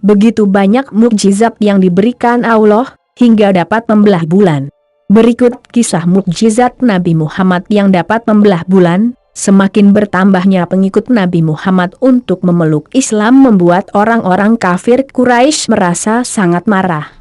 Begitu banyak mukjizat yang diberikan Allah, hingga dapat membelah bulan. Berikut kisah mukjizat Nabi Muhammad yang dapat membelah bulan. Semakin bertambahnya pengikut Nabi Muhammad untuk memeluk Islam membuat orang-orang kafir Quraisy merasa sangat marah.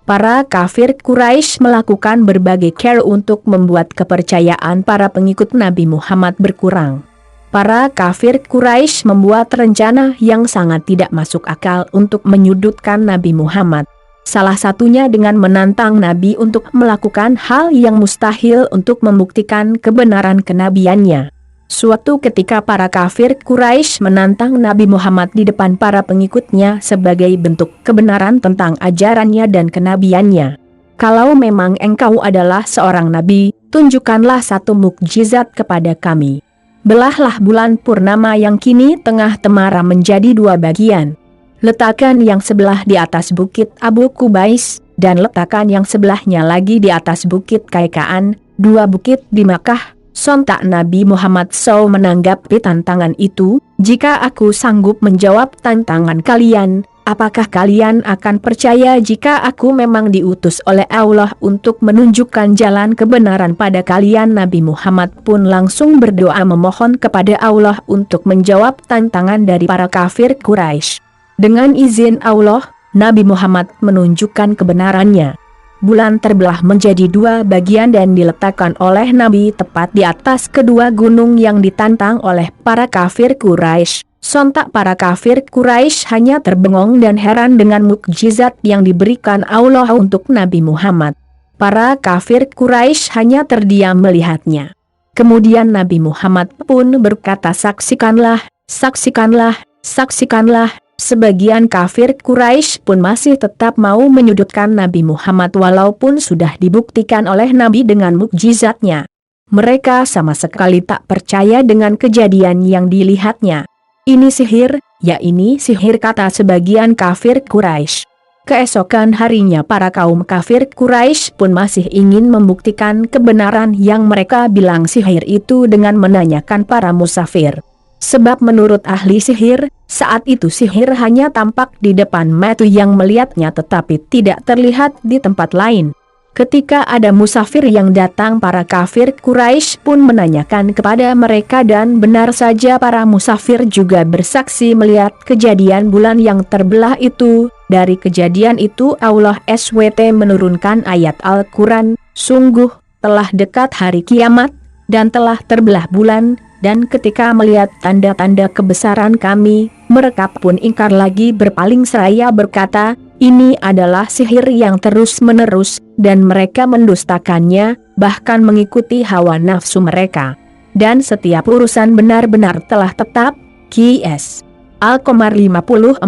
Para kafir Quraisy melakukan berbagai cara untuk membuat kepercayaan para pengikut Nabi Muhammad berkurang. Para kafir Quraisy membuat rencana yang sangat tidak masuk akal untuk menyudutkan Nabi Muhammad. Salah satunya dengan menantang Nabi untuk melakukan hal yang mustahil untuk membuktikan kebenaran kenabiannya. Suatu ketika para kafir Quraisy menantang Nabi Muhammad di depan para pengikutnya sebagai bentuk kebenaran tentang ajarannya dan kenabiannya. Kalau memang engkau adalah seorang nabi, tunjukkanlah satu mukjizat kepada kami. Belahlah bulan purnama yang kini tengah temara menjadi dua bagian. Letakkan yang sebelah di atas bukit Abu Qubais, dan letakkan yang sebelahnya lagi di atas bukit Kaikaan, dua bukit di Makkah. Sontak Nabi Muhammad SAW menanggapi tantangan itu, jika aku sanggup menjawab tantangan kalian, apakah kalian akan percaya jika aku memang diutus oleh Allah untuk menunjukkan jalan kebenaran pada kalian? Nabi Muhammad pun langsung berdoa memohon kepada Allah untuk menjawab tantangan dari para kafir Quraisy. Dengan izin Allah, Nabi Muhammad menunjukkan kebenarannya. Bulan terbelah menjadi dua bagian dan diletakkan oleh Nabi tepat di atas kedua gunung yang ditantang oleh para kafir Quraisy. Sontak para kafir Quraisy hanya terbengong dan heran dengan mukjizat yang diberikan Allah untuk Nabi Muhammad. Para kafir Quraisy hanya terdiam melihatnya. Kemudian Nabi Muhammad pun berkata, saksikanlah, saksikanlah, saksikanlah. Sebagian kafir Quraisy pun masih tetap mau menyudutkan Nabi Muhammad walaupun sudah dibuktikan oleh Nabi dengan mukjizatnya. Mereka sama sekali tak percaya dengan kejadian yang dilihatnya. Ini sihir, ya ini sihir, kata sebagian kafir Quraisy. Keesokan harinya para kaum kafir Quraisy pun masih ingin membuktikan kebenaran yang mereka bilang sihir itu dengan menanyakan para musafir. Sebab menurut ahli sihir, saat itu sihir hanya tampak di depan mata yang melihatnya tetapi tidak terlihat di tempat lain. Ketika ada musafir yang datang, para kafir Quraisy pun menanyakan kepada mereka dan benar saja para musafir juga bersaksi melihat kejadian bulan yang terbelah itu. Dari kejadian itu Allah SWT menurunkan ayat Al-Quran, sungguh telah dekat hari kiamat dan telah terbelah bulan. Dan ketika melihat tanda-tanda kebesaran kami, mereka pun ingkar lagi berpaling seraya berkata, ini adalah sihir yang terus-menerus, dan mereka mendustakannya, bahkan mengikuti hawa nafsu mereka. Dan setiap urusan benar-benar telah tetap. Qs. Al-Qamar 54,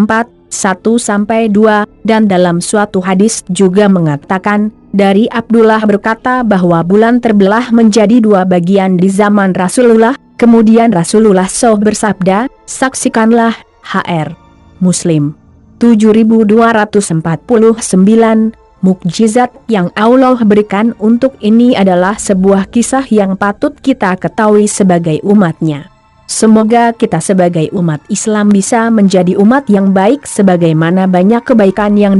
1-2, dan dalam suatu hadis juga mengatakan, dari Abdullah berkata bahwa bulan terbelah menjadi dua bagian di zaman Rasulullah. Kemudian Rasulullah SAW bersabda, saksikanlah. HR. Muslim. 7249. Mukjizat yang Allah berikan untuk ini adalah sebuah kisah yang patut kita ketahui sebagai umatnya. Semoga kita sebagai umat Islam bisa menjadi umat yang baik sebagaimana banyak kebaikan yang